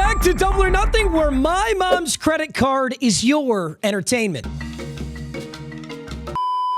back to Double or Nothing, where my mom's credit card is your entertainment.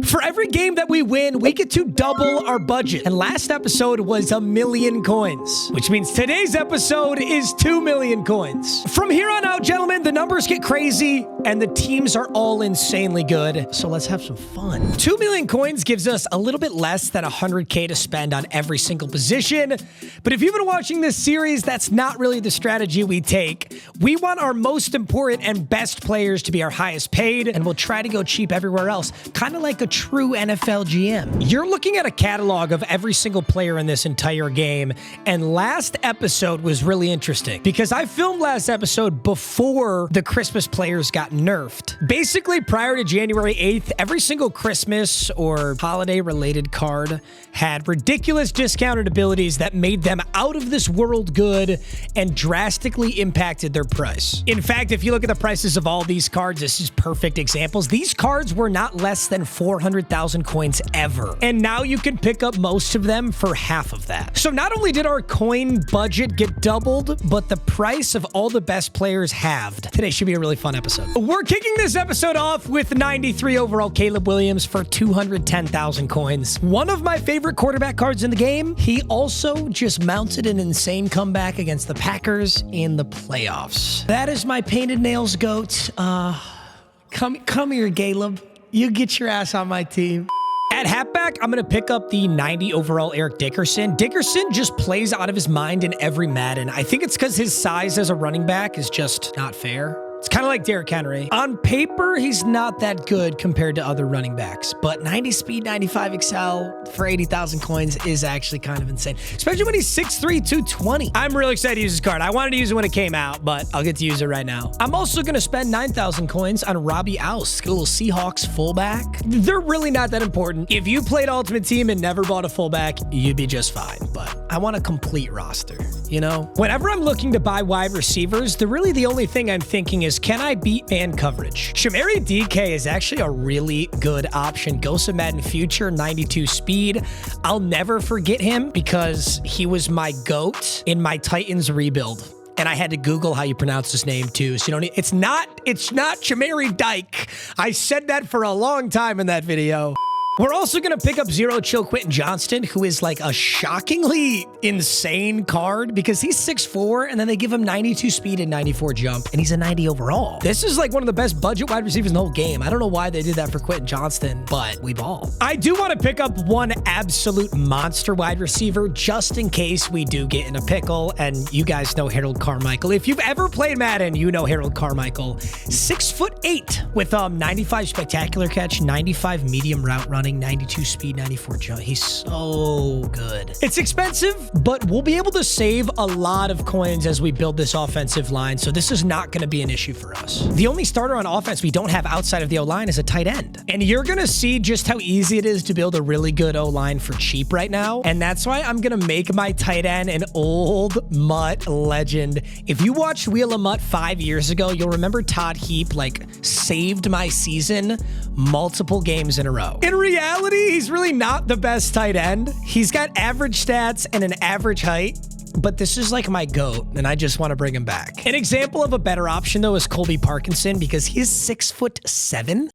For every game that we win, we get to double our budget. And last episode was 1,000,000 coins, which means today's episode is 2,000,000 coins. From here on out, gentlemen, the numbers get crazy and the teams are all insanely good. So let's have some fun. 2,000,000 coins gives us a little bit less than 100K to spend on every single position. But if you've been watching this series, that's not really the strategy we take. We want our most important and best players to be our highest paid, and we'll try to go cheap everywhere else, kind of like a true NFL GM. You're looking at a catalog of every single player in this entire game, and last episode was really interesting because I filmed last episode before the Christmas players got nerfed. Basically, prior to January 8th, every single Christmas or holiday-related card had ridiculous discounted abilities that made them out of this world good and drastically impacted their price. In fact, if you look at the prices of all these cards, this is perfect examples. These cards were not less than 400,000 coins ever. And now you can pick up most of them for half of that. So not only did our coin budget get doubled, but the price of all the best players halved. Today should be a really fun episode. We're kicking this episode off with 93 overall Caleb Williams for 210,000 coins. One of my favorite quarterback cards in the game. He also just mounted an insane comeback against the Packers in the playoffs. That is my painted nails goat. Come here, Caleb. You get your ass on my team. At halfback, I'm going to pick up the 90 overall Eric Dickerson. Dickerson just plays out of his mind in every Madden. I think it's because his size as a running back is just not fair. It's kind of like Derrick Henry. On paper, he's not that good compared to other running backs, but 90 speed, 95 excel for 80,000 coins is actually kind of insane, especially when he's 6'3", 220. I'm really excited to use this card. I wanted to use it when it came out, but I'll get to use it right now. I'm also going to spend 9,000 coins on Robbie Oust, a little Seahawks fullback. They're really not that important. If you played Ultimate Team and never bought a fullback, you'd be just fine, but I want a complete roster, you know? Whenever I'm looking to buy wide receivers, the only thing I'm thinking is, can I beat man coverage? Shamari DK is actually a really good option. Ghost of Madden Future, 92 speed. I'll never forget him because he was my GOAT in my Titans rebuild. And I had to Google how you pronounce his name too. So you know, it's not Shamari Dyke. I said that for a long time in that video. We're also going to pick up Zero Chill Quentin Johnston, who is like a shockingly insane card because he's 6'4", and then they give him 92 speed and 94 jump, and he's a 90 overall. This is like one of the best budget wide receivers in the whole game. I don't know why they did that for Quentin Johnston, but we ball. I do want to pick up one absolute monster wide receiver just in case we do get in a pickle, and you guys know Harold Carmichael. If you've ever played Madden, you know Harold Carmichael. 6'8" with 95 spectacular catch, 95 medium route running, 92 speed, 94 jump. He's so good. It's expensive, but we'll be able to save a lot of coins as we build this offensive line, so this is not going to be an issue for us. The only starter on offense we don't have outside of the O-line is a tight end. And you're going to see just how easy it is to build a really good O-line for cheap right now, and that's why I'm going to make my tight end an old Mutt legend. If you watched Wheel of Mutt 5 years ago, you'll remember Todd Heap saved my season multiple games in a row. In reality, he's really not the best tight end. He's got average stats and an average height, but this is like my GOAT, and I just want to bring him back. An example of a better option, though, is Colby Parkinson because he's 6'7".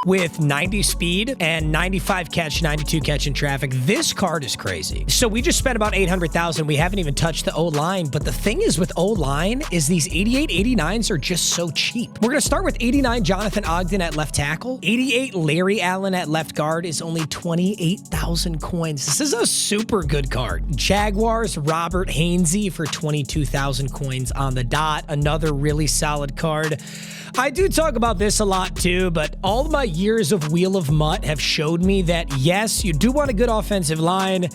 With 90 speed and 95 catch, 92 catch in traffic. This card is crazy. So we just spent about 800,000. We haven't even touched the O-line, but the thing is with O-line is these 88, 89s are just so cheap. We're going to start with 89 Jonathan Ogden at left tackle. 88 Larry Allen at left guard is only 28,000 coins. This is a super good card. Jaguars Robert Hainsey for 22,000 coins on the dot. Another really solid card. I do talk about this a lot too, but all my years of Wheel of Mutt have showed me that yes, you do want a good offensive line,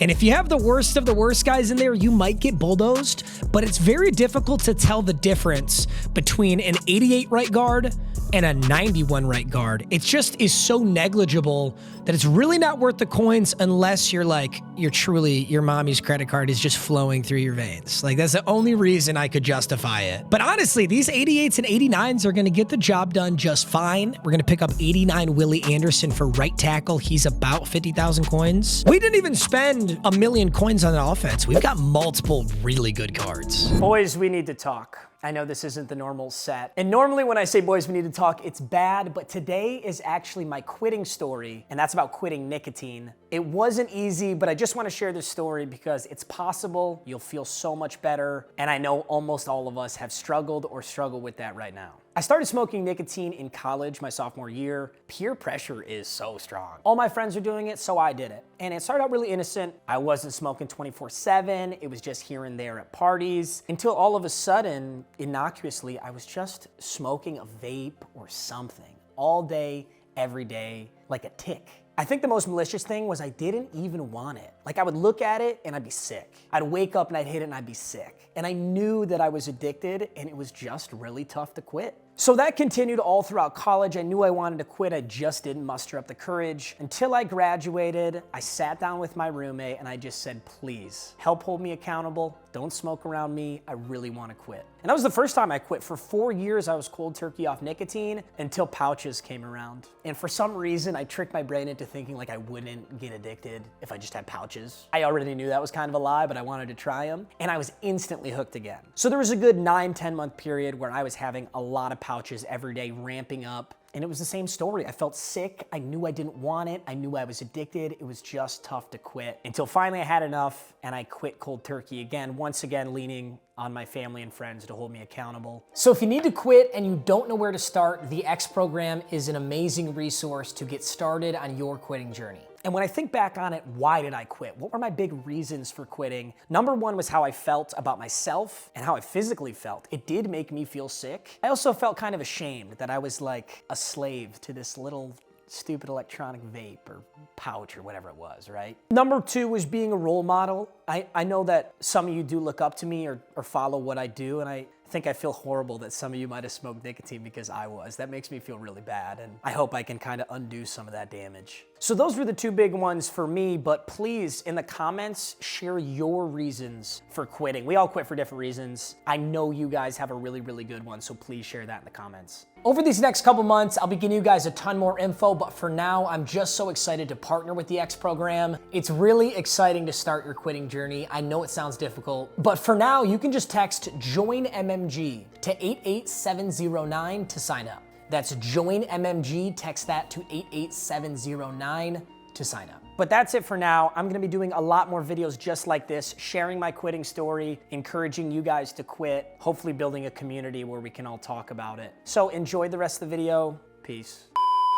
and if you have the worst of the worst guys in there, you might get bulldozed, but it's very difficult to tell the difference between an 88 right guard and a 91 right guard. It just is so negligible that it's really not worth the coins unless you're like, your mommy's credit card is just flowing through your veins. Like, that's the only reason I could justify it. But honestly, these 88s and 89s are going to get the job done just fine. We're going to pick up 89 Willie Anderson for right tackle. He's about 50,000 coins. We didn't even spend 1,000,000 coins on the offense. We've got multiple really good cards. Boys, we need to talk. I know this isn't the normal set. And normally when I say boys, we need to talk, it's bad, but today is actually my quitting story, and that's about quitting nicotine. It wasn't easy, but I just want to share this story because it's possible, you'll feel so much better, and I know almost all of us have struggled or struggle with that right now. I started smoking nicotine in college my sophomore year. Peer pressure is so strong. All my friends are doing it, so I did it. And it started out really innocent. I wasn't smoking 24/7. It was just here and there at parties until all of a sudden, innocuously, I was just smoking a vape or something all day, every day, like a tick. I think the most malicious thing was I didn't even want it. Like, I would look at it and I'd be sick. I'd wake up and I'd hit it and I'd be sick. And I knew that I was addicted and it was just really tough to quit. So that continued all throughout college. I knew I wanted to quit. I just didn't muster up the courage. Until I graduated, I sat down with my roommate and I just said, please, help hold me accountable. Don't smoke around me. I really want to quit. And that was the first time I quit. For 4 years, I was cold turkey off nicotine until pouches came around. And for some reason, I tricked my brain into thinking like I wouldn't get addicted if I just had pouches. I already knew that was kind of a lie, but I wanted to try them. And I was instantly hooked again. So there was a good 9-10 month period where I was having a lot of pouches every day, ramping up. And it was the same story. I felt sick. I knew I didn't want it. I knew I was addicted. It was just tough to quit until finally I had enough and I quit cold turkey again, once again leaning on my family and friends to hold me accountable. So if you need to quit and you don't know where to start, the X program is an amazing resource to get started on your quitting journey. And when I think back on it, why did I quit? What were my big reasons for quitting? Number one was how I felt about myself and how I physically felt. It did make me feel sick. I also felt kind of ashamed that I was like a slave to this little stupid electronic vape or pouch or whatever it was, right? Number two was being a role model. I know that some of you do look up to me or follow what I do, and I think I feel horrible that some of you might have smoked nicotine because I was. That makes me feel really bad, and I hope I can kind of undo some of that damage. So those were the two big ones for me, but please, in the comments, share your reasons for quitting. We all quit for different reasons. I know you guys have a really, really good one, so please share that in the comments. Over these next couple months, I'll be giving you guys a ton more info, but for now, I'm just so excited to partner with the X program. It's really exciting to start your quitting journey. I know it sounds difficult, but for now, you can just text JOIN MMG to 88709 to sign up. That's JOIN MMG, text that to 88709 to sign up. But that's it for now. I'm gonna be doing a lot more videos just like this, sharing my quitting story, encouraging you guys to quit, hopefully building a community where we can all talk about it. So enjoy the rest of the video. Peace.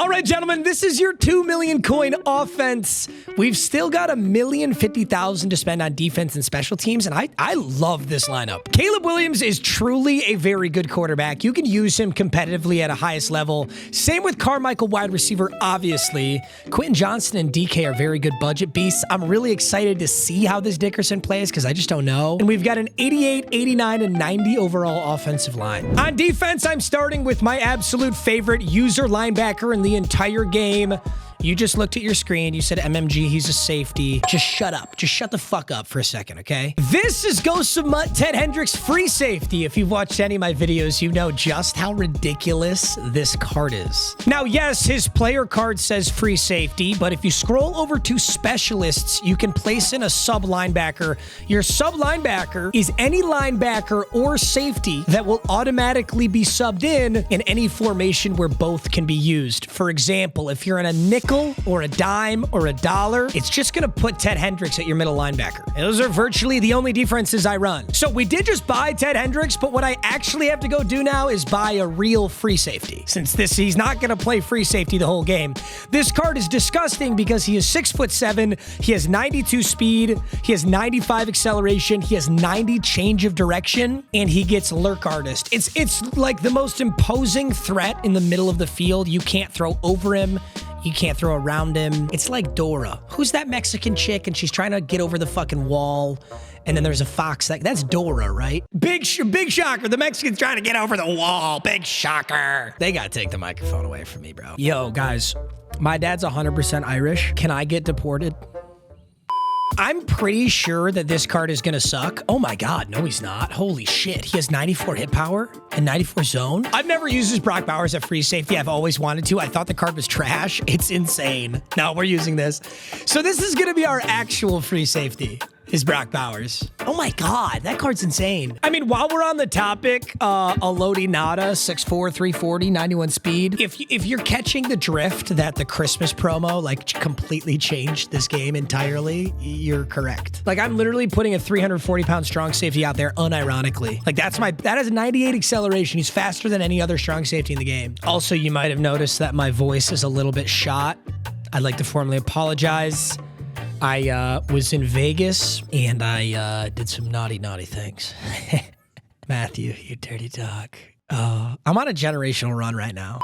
All right, gentlemen, this is your 2,000,000 coin offense. We've still got 1,050,000 to spend on defense and special teams, and I love this lineup. Caleb Williams is truly a very good quarterback. You can use him competitively at a highest level. Same with Carmichael, wide receiver, obviously. Quentin Johnston and DK are very good budget beasts. I'm really excited to see how this Dickerson plays because I just don't know. And we've got an 88, 89, and 90 overall offensive line. On defense, I'm starting with my absolute favorite user linebacker in the entire game. You just looked at your screen, you said MMG, he's a safety. Just shut up. Just shut the fuck up for a second, okay? This is Ghost of Mutt, Ted Hendricks, free safety. If you've watched any of my videos, you know just how ridiculous this card is. Now, yes, his player card says free safety, but if you scroll over to specialists, you can place in a sub linebacker. Your sub linebacker is any linebacker or safety that will automatically be subbed in any formation where both can be used. For example, if you're in a nickel or a dime or a dollar, it's just gonna put Ted Hendricks at your middle linebacker. And those are virtually the only defenses I run. So we did just buy Ted Hendricks, but what I actually have to go do now is buy a real free safety. Since he's not gonna play free safety the whole game. This card is disgusting because he is 6'7", he has 92 speed, he has 95 acceleration, he has 90 change of direction, and he gets lurk artist. It's like the most imposing threat in the middle of the field. You can't throw over him. You can't throw around him. It's like Dora. Who's that Mexican chick and she's trying to get over the fucking wall? And then there's a fox. That's Dora, right? Big shocker. The Mexican's trying to get over the wall. Big shocker. They gotta take the microphone away from me, bro. Yo, guys, my dad's 100% Irish. Can I get deported? I'm pretty sure that this card is going to suck. Oh my God, no he's not. Holy shit, he has 94 hit power and 94 zone. I've never used his Brock Bowers at free safety. I've always wanted to. I thought the card was trash. It's insane. No, we're using this. So this is going to be our actual free safety. Is Brock Bowers. Oh my God, that card's insane. I mean, while we're on the topic, a Lodi Nada, 6'4", 340, 91 speed. If you're catching the drift that the Christmas promo like completely changed this game entirely, you're correct. Like I'm literally putting a 340-pound strong safety out there unironically. Like that is 98 acceleration. He's faster than any other strong safety in the game. Also, you might have noticed that my voice is a little bit shot. I'd like to formally apologize. I was in Vegas and I did some naughty things. Matthew, you dirty dog. I'm on a generational run right now.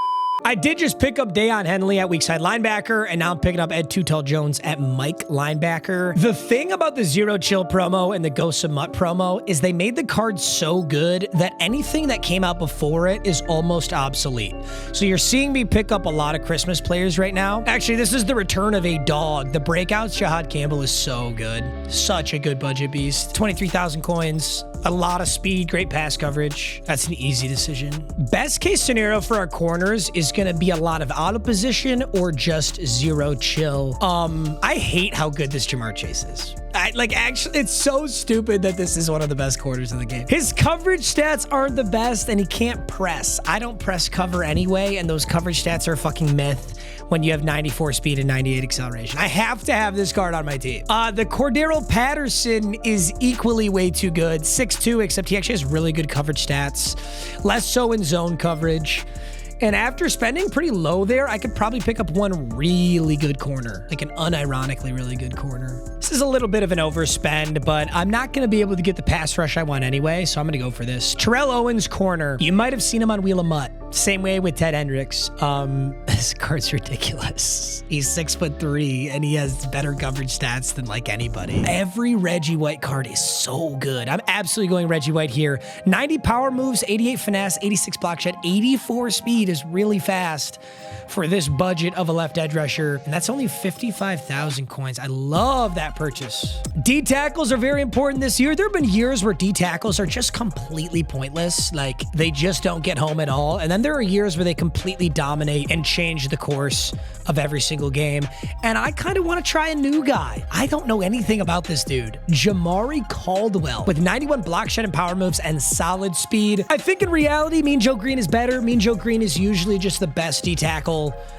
I did just pick up Deion Henley at weak side linebacker, and now I'm picking up Ed Too Tall Jones at Mike linebacker. The thing about the Zero Chill promo and the Ghost of Mutt promo is they made the card so good that anything that came out before it is almost obsolete. So you're seeing me pick up a lot of Christmas players right now. Actually, this is the return of a dog. The breakouts, Jahad Campbell is so good. Such a good budget beast. 23,000 coins. A lot of speed, great pass coverage. That's an easy decision. Best case scenario for our corners is going to be a lot of out of position or just Zero Chill. I hate how good this Jamar Chase is. Actually, it's so stupid that this is one of the best corners in the game. His coverage stats aren't the best, and he can't press. I don't press cover anyway, and those coverage stats are a fucking myth when you have 94 speed and 98 acceleration. I have to have this card on my team. The Cordero Patterson is equally way too good. 6'2", except he actually has really good coverage stats. Less so in zone coverage. And after spending pretty low there, I could probably pick up one really good corner, like an unironically really good corner. This is a little bit of an overspend, but I'm not going to be able to get the pass rush I want anyway, so I'm going to go for this. Terrell Owens corner. You might have seen him on Wheel of Mutt. Same way with Ted Hendricks. This card's ridiculous. He's 6'3", and he has better coverage stats than like anybody. Every Reggie White card is so good. I'm absolutely going Reggie White here. 90 power moves, 88 finesse, 86 block shed, 84 speed is really fast for this budget of a left edge rusher. And that's only 55,000 coins. I love that purchase. D tackles are very important this year. There have been years where D tackles are just completely pointless. Like they just don't get home at all. And then there are years where they completely dominate and change the course of every single game. And I kind of want to try a new guy. I don't know anything about this dude. Jamari Caldwell with 91 block shed and power moves and solid speed. I think in reality, Mean Joe Green is better. Mean Joe Green is usually just the best D tackle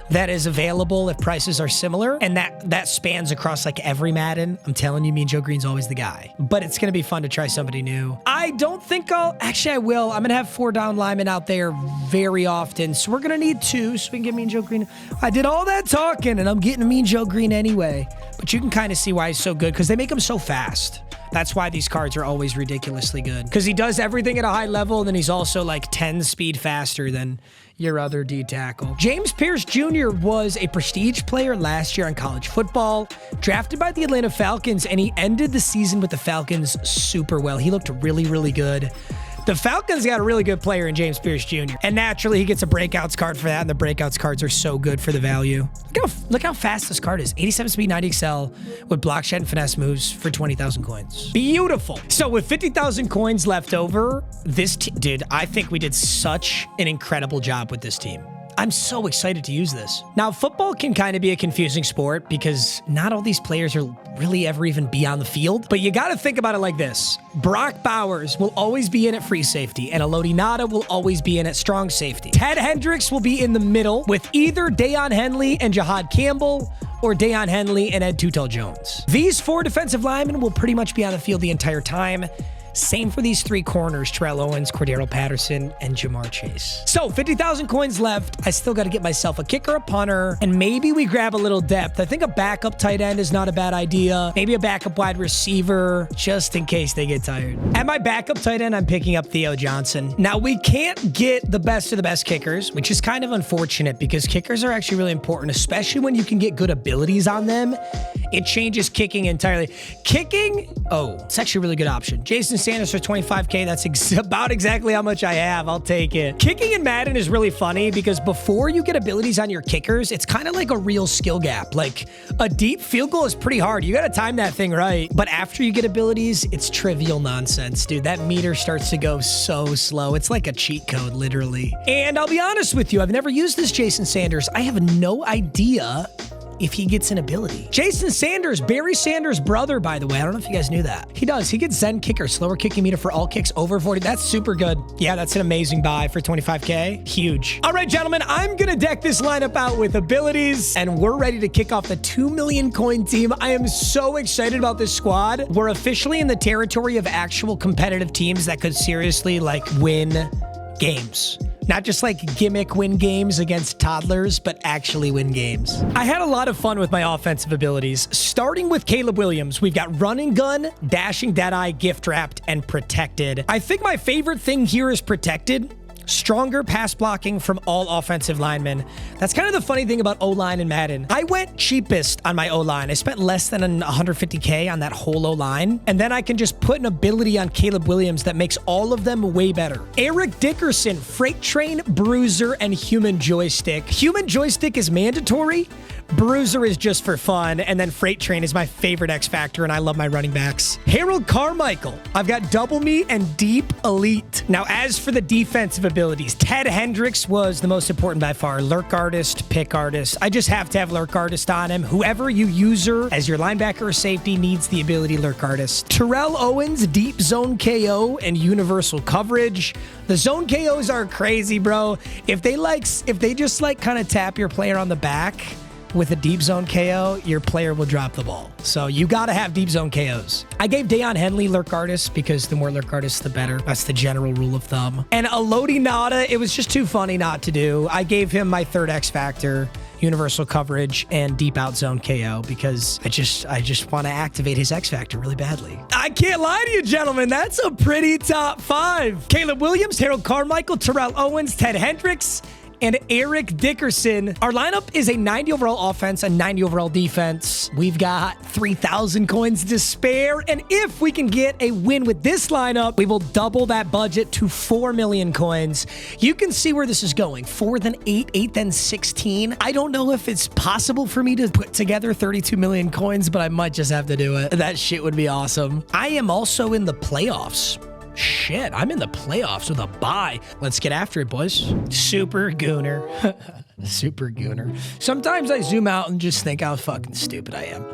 that is available if prices are similar, and that spans across like every Madden. I'm telling you, Mean Joe Green's always the guy, but it's gonna be fun to try somebody new. I don't think I will. I'm gonna have 4 down linemen out there very often, so we're gonna need 2 so we can get Mean Joe Green. I did all that talking and I'm getting Mean Joe Green anyway, but you can kind of see why he's so good because they make him so fast. That's why these cards are always ridiculously good, because he does everything at a high level, and then he's also like 10 speed faster than your other D tackle. James Pierce Jr. was a prestige player last year in college football, drafted by the Atlanta Falcons, and he ended the season with the Falcons super well. He looked really good. The Falcons got a really good player in James Pierce Jr. And naturally, he gets a breakouts card for that, and the breakouts cards are so good for the value. Look how fast this card is. 87 speed, 90 excel with block shed and finesse moves for 20,000 coins. Beautiful. So with 50,000 coins left over, dude, I think we did such an incredible job with this team. I'm so excited to use this. Now, football can kind of be a confusing sport because not all these players are really ever even be on the field, but you got to think about it like this. Brock Bowers will always be in at free safety, and Elodie Nada will always be in at strong safety. Ted Hendricks will be in the middle with either Deion Henley and Jahad Campbell or Deion Henley and Ed Too Tall Jones. These 4 defensive linemen will pretty much be on the field the entire time. Same for these 3 corners, Terrell Owens, Cordero Patterson, and Jamar Chase. So 50,000 coins left. I still got to get myself a kicker, a punter, and maybe we grab a little depth. I think a backup tight end is not a bad idea. Maybe a backup wide receiver, just in case they get tired. At my backup tight end, I'm picking up Theo Johnson. Now, we can't get the best of the best kickers, which is kind of unfortunate because kickers are actually really important, especially when you can get good abilities on them. It changes kicking entirely. Kicking, it's actually a really good option. Jason Sanders for 25K. That's about exactly how much I have. I'll take it. Kicking in Madden is really funny because before you get abilities on your kickers, it's kind of like a real skill gap. Like a deep field goal is pretty hard. You got to time that thing right. But after you get abilities, it's trivial nonsense, dude. That meter starts to go so slow. It's like a cheat code, literally. And I'll be honest with you, I've never used this Jason Sanders. I have no idea if he gets an ability. Jason Sanders, Barry Sanders' brother, by the way. I don't know if you guys knew that. He does. He gets Zen Kicker, slower kicking meter for all kicks over 40. That's super good. Yeah, that's an amazing buy for 25K. Huge. All right, gentlemen, I'm gonna deck this lineup out with abilities, and we're ready to kick off the 2 million coin team. I am so excited about this squad. We're officially in the territory of actual competitive teams that could seriously, like, win games. Not just like gimmick win games against toddlers, but actually win games. I had a lot of fun with my offensive abilities. Starting with Caleb Williams, we've got Run and Gun, Dashing Deadeye, Gift Wrapped, and Protected. I think my favorite thing here is Protected. Stronger pass blocking from all offensive linemen. That's kind of the funny thing about O-line in Madden. I went cheapest on my O-line. I spent less than 150K on that whole O-line, and then I can just put an ability on Caleb Williams that makes all of them way better. Eric Dickerson, Freight Train, Bruiser, and Human Joystick. Human Joystick is mandatory. Bruiser is just for fun, and then Freight Train is my favorite X Factor, and I love my running backs. Harold Carmichael. I've got Double Me and Deep Elite. Now, as for the defensive abilities, Ted Hendricks was the most important by far. Lurk Artist, Pick Artist. I just have to have Lurk Artist on him. Whoever you user as your linebacker or safety needs the ability Lurk Artist. Terrell Owens, Deep Zone KO, and Universal Coverage. The zone KOs are crazy, bro. If they just like kind of tap your player on the back with a deep zone KO, your player will drop the ball. So you got to have deep zone KOs. I gave Deion Henley Lurk Artist because the more Lurk Artists, the better. That's the general rule of thumb. And Elodie Nada, it was just too funny not to do. I gave him my third X Factor, Universal Coverage, and Deep Out Zone KO because I just want to activate his X Factor really badly. I can't lie to you, gentlemen. That's a pretty top 5. Caleb Williams, Harold Carmichael, Terrell Owens, Ted Hendricks, and Eric Dickerson. Our lineup is a 90 overall offense, a 90 overall defense. We've got 3,000 coins to spare, and if we can get a win with this lineup, we will double that budget to 4 million coins. You can see where this is going. 4 then 8, 8 then 16. I don't know if it's possible for me to put together 32 million coins, but I might just have to do it. That shit would be awesome. I am also in the playoffs. Shit, I'm in the playoffs with a bye. Let's get after it, boys. Super Gooner. Super Gooner. Sometimes I zoom out and just think how fucking stupid I am.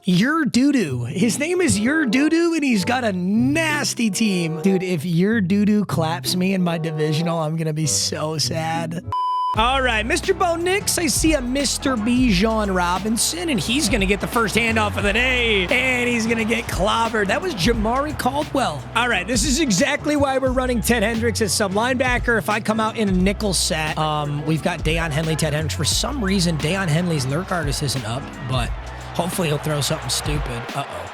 Your Doodoo. His name is Your Doodoo, and he's got a nasty team. Dude, if Your Doodoo claps me in my divisional, I'm gonna be so sad. All right, Mr. Bo Nix, I see a Mr. Bijan Robinson, and he's going to get the first handoff of the day, and he's going to get clobbered. That was Jamari Caldwell. All right, this is exactly why we're running Ted Hendricks as some linebacker. If I come out in a nickel set, we've got Deion Henley, Ted Hendricks. For some reason, Deion Henley's Lurk Artist isn't up, but hopefully he'll throw something stupid. Uh-oh.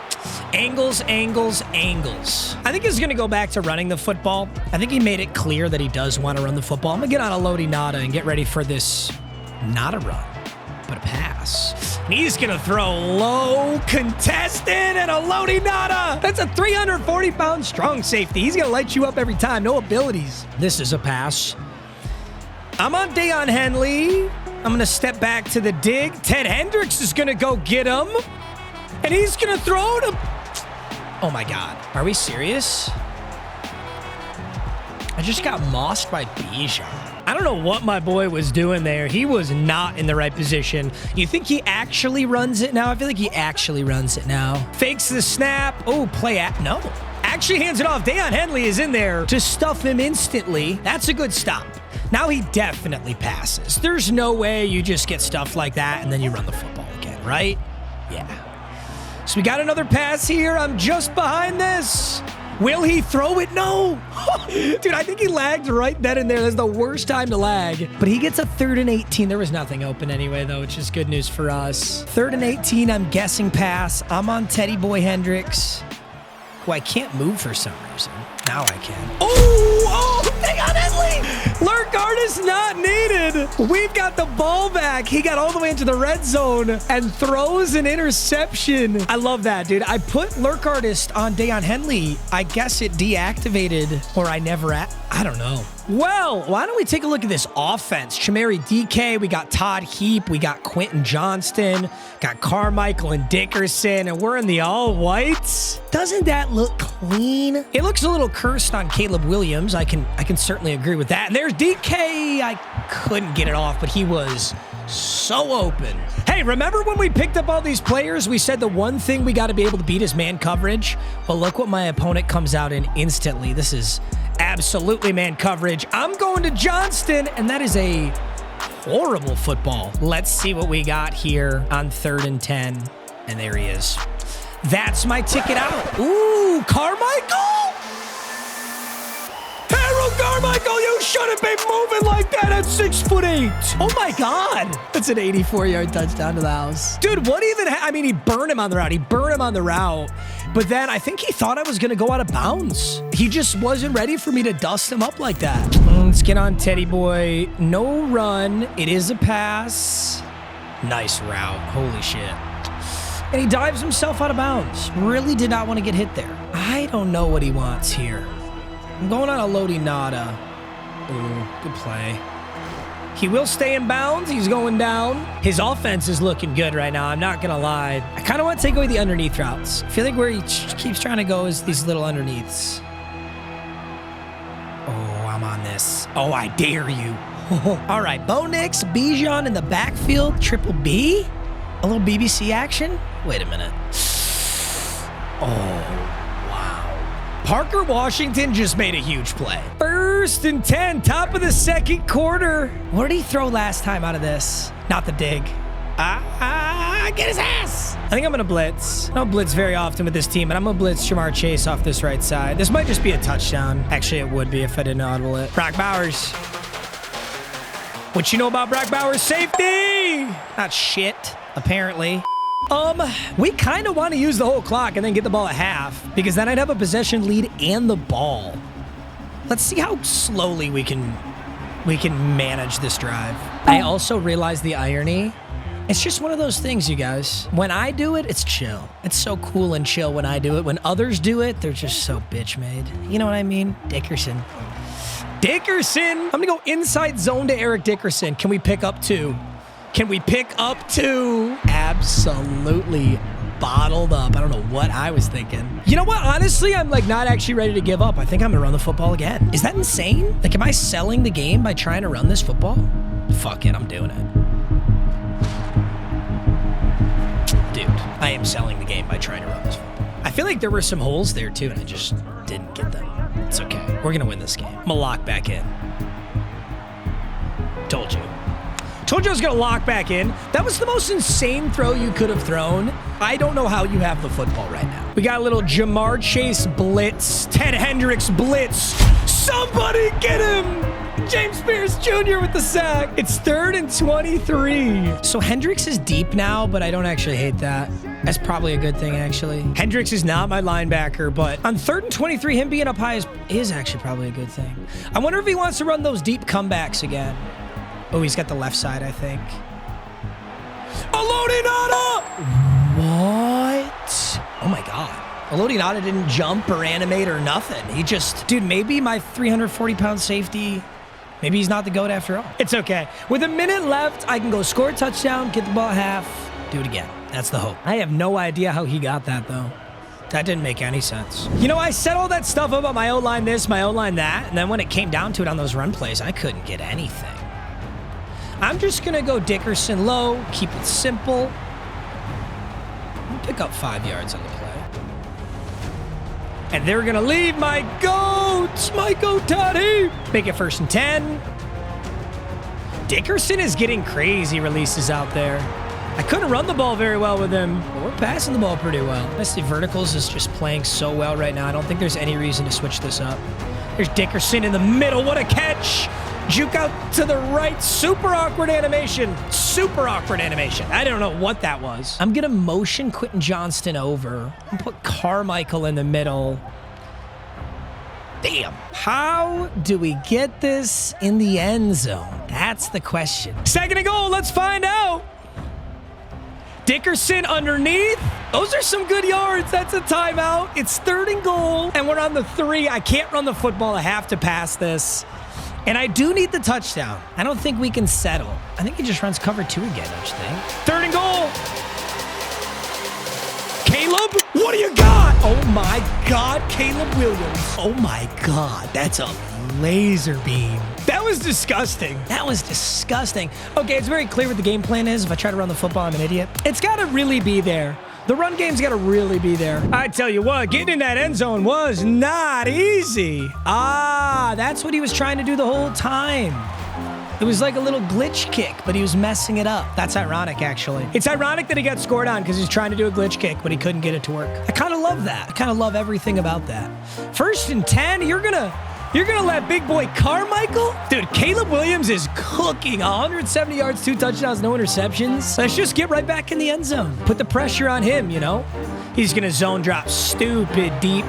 Angles, angles, angles. I think he's going to go back to running the football. I think he made it clear that he does want to run the football. I'm going to get on Elodie Nada and get ready for this, not a run, but a pass. And he's going to throw low, contested, and Elodie Nada. That's a 340-pound strong safety. He's going to light you up every time. No abilities. This is a pass. I'm on Deion Henley. I'm going to step back to the dig. Ted Hendricks is going to go get him. And he's going to throw to... Oh, my God. Are we serious? I just got mossed by Bijan. I don't know what my boy was doing there. He was not in the right position. You think he actually runs it now? I feel like he actually runs it now. Fakes the snap. Oh, play at... No. Actually hands it off. Deion Henley is in there to stuff him instantly. That's a good stop. Now he definitely passes. There's no way you just get stuff like that and then you run the football again, right? Yeah. So we got another pass here. I'm just behind this. Will he throw it? No. Dude, I think he lagged right then and there. That's the worst time to lag. But he gets a 3rd and 18. There was nothing open anyway, though, which is good news for us. 3rd and 18, I'm guessing pass. I'm on Teddy Boy Hendricks, who I can't move for some reason. Anderson. Now I can. Oh, they got Henley. Lurkard is not needed. We've got the ball back. He got all the way into the red zone and throws an interception. I love that, dude. I put Lurkardist on Deion Henley. I guess it deactivated, or I never, I don't know. Well, why don't we take a look at this offense? Chamari DK, we got Todd Heap, we got Quentin Johnston, got Carmichael and Dickerson, and we're in the all whites. Doesn't that look clean? It looks a little cursed on Caleb Williams. I can certainly agree with that. And there's DK. I couldn't get it off, but he was so open. Hey, remember when we picked up all these players? We said the one thing we got to be able to beat is man coverage. Well, look what my opponent comes out in instantly. This is absolutely man coverage. I'm going to Johnston, and that is a horrible football. Let's see what we got here on 3rd and 10. And there he is. That's my ticket out. Ooh, Carmichael? Harold Carmichael, you shouldn't be moving like that at 6'8". Oh my God. That's an 84-yard touchdown to the house. Dude, what even, I mean, he burned him on the route. He burned him on the route. But then I think he thought I was going to go out of bounds. He just wasn't ready for me to dust him up like that. Let's get on Teddy Boy. No run. It is a pass. Nice route. Holy shit. And he dives himself out of bounds. Really did not want to get hit there. I don't know what he wants here. I'm going on a Lodi Nada. Ooh, good play. He will stay in bounds. He's going down. His offense is looking good right now. I'm not going to lie. I kind of want to take away the underneath routes. I feel like where he keeps trying to go is these little underneaths. Oh, I'm on this. Oh, I dare you. All right, Bo Nix, Bijan in the backfield. Triple B? A little BBC action? Wait a minute. Oh, wow. Parker Washington just made a huge play. 1st and 10, top of the 2nd quarter. What did he throw last time out of this? Not the dig. Get his ass. I think I'm going to blitz. I don't blitz very often with this team, but I'm going to blitz Jamar Chase off this right side. This might just be a touchdown. Actually, it would be if I didn't audible it. Brock Bowers. What you know about Brock Bowers' safety? Not shit, apparently. We kind of want to use the whole clock and then get the ball at half, because then I'd have a possession lead and the ball. Let's see how slowly we can manage this drive. I also realize the irony. It's just one of those things, you guys. When I do it, it's chill. It's so cool and chill when I do it. When others do it, they're just so bitch-made. You know what I mean? Dickerson. I'm going to go inside zone to Eric Dickerson. Can we pick up 2? Can we pick up 2? Absolutely bottled up. I don't know what I was thinking. You know what? Honestly, I'm like not actually ready to give up. I think I'm gonna run the football again. Is that insane? Like, am I selling the game by trying to run this football? Fuck it, I'm doing it. Dude, I am selling the game by trying to run this football. I feel like there were some holes there too, and I just didn't get them. It's okay. We're gonna win this game. I'm gonna lock back in. Told you. Told you I was going to lock back in. That was the most insane throw you could have thrown. I don't know how you have the football right now. We got a little Jamar Chase blitz. Ted Hendricks blitz. Somebody get him! James Pierce Jr. with the sack. It's 3rd and 23. So Hendricks is deep now, but I don't actually hate that. That's probably a good thing, actually. Hendricks is not my linebacker, but on 3rd and 23, him being up high is actually probably a good thing. I wonder if he wants to run those deep comebacks again. Oh, he's got the left side, I think. Alodinata! What? Oh my God. Alodinata didn't jump or animate or nothing. He just, dude, maybe my 340-pound safety, maybe he's not the GOAT after all. It's okay. With a minute left, I can go score a touchdown, get the ball at half, do it again. That's the hope. I have no idea how he got that, though. That didn't make any sense. You know, I said all that stuff about my O-line this, my O-line that, and then when it came down to it on those run plays, I couldn't get anything. I'm just going to go Dickerson low, keep it simple. I'll pick up 5 yards on the play. And they're going to leave my goat, Toddy. Make it 1st and 10. Dickerson is getting crazy releases out there. I couldn't run the ball very well with him, but we're passing the ball pretty well. Honestly, Verticals is just playing so well right now. I don't think there's any reason to switch this up. There's Dickerson in the middle. What a catch. Juke out to the right. Super awkward animation. Super awkward animation. I don't know what that was. I'm going to motion Quentin Johnston over and put Carmichael in the middle. Damn. How do we get this in the end zone? That's the question. Second and goal. Let's find out. Dickerson underneath. Those are some good yards. That's a timeout. It's third and goal, and we're on the 3. I can't run the football. I have to pass this. And I do need the touchdown. I don't think we can settle. I think he just runs cover 2 again, don't you think? Third and goal. Caleb, what do you got? Oh my God, Caleb Williams. Oh my God, that's a laser beam. That was disgusting. That was disgusting. Okay, it's very clear what the game plan is. If I try to run the football, I'm an idiot. It's got to really be there. The run game's got to really be there. I tell you what, getting in that end zone was not easy. Ah, that's what he was trying to do the whole time. It was like a little glitch kick, but he was messing it up. That's ironic, actually. It's ironic that he got scored on because he's trying to do a glitch kick, but he couldn't get it to work. I kind of love that. I kind of love everything about that. 1st and 10, you're gonna let big boy Carmichael? Dude, Caleb Williams is cooking. 170 yards, 2 touchdowns, no interceptions. Let's just get right back in the end zone. Put the pressure on him, you know? He's gonna zone drop stupid deep.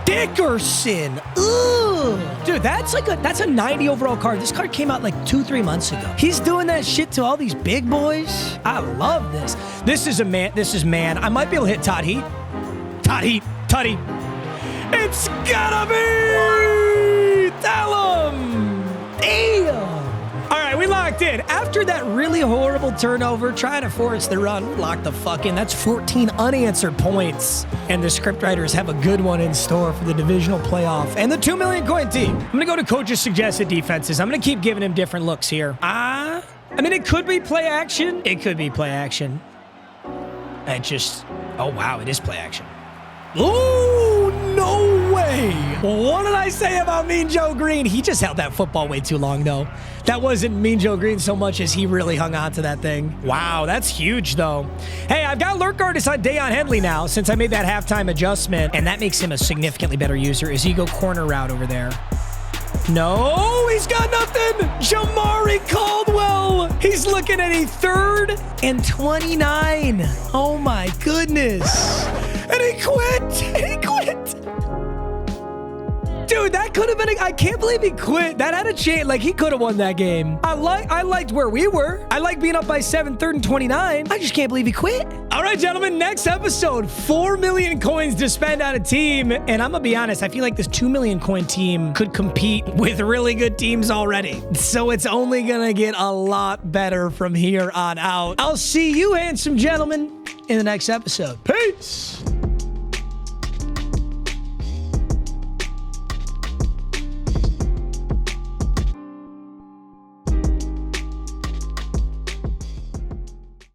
Dickerson. Ugh. Dude, that's a 90 overall card. This card came out like 2-3 months ago. He's doing that shit to all these big boys. I love this. This is man. I might be able to hit Todd Heat. Tutty. It's gotta be! Tell him! Damn! All right, we locked in. After that really horrible turnover, trying to force the run, we locked the fuck in. That's 14 unanswered points. And the scriptwriters have a good one in store for the divisional playoff and the 2 million coin team. I'm gonna go to coach's suggested defenses. I'm gonna keep giving him different looks here. I mean, it could be play action. It could be play action. Oh wow, it is play action. Ooh, no way. What did I say about Mean Joe Green? He just held that football way too long, though. That wasn't Mean Joe Green so much as he really hung on to that thing. Wow, that's huge, though. Hey, I've got Lurk Artist on Dayon Henley now since I made that halftime adjustment, and that makes him a significantly better user as he go corner route over there. No, he's got nothing. Jamari Caldwell. He's looking at a 3rd and 29. Oh, my goodness. And he quit. Dude, that could have been I can't believe he quit. That had a chance. Like, he could have won that game. I liked where we were. I like being up by 7, 3rd and 29. I just can't believe he quit. All right, gentlemen, next episode, 4 million coins to spend on a team. And I'm gonna be honest, I feel like this 2 million coin team could compete with really good teams already. So it's only gonna get a lot better from here on out. I'll see you, handsome gentlemen, in the next episode. Peace.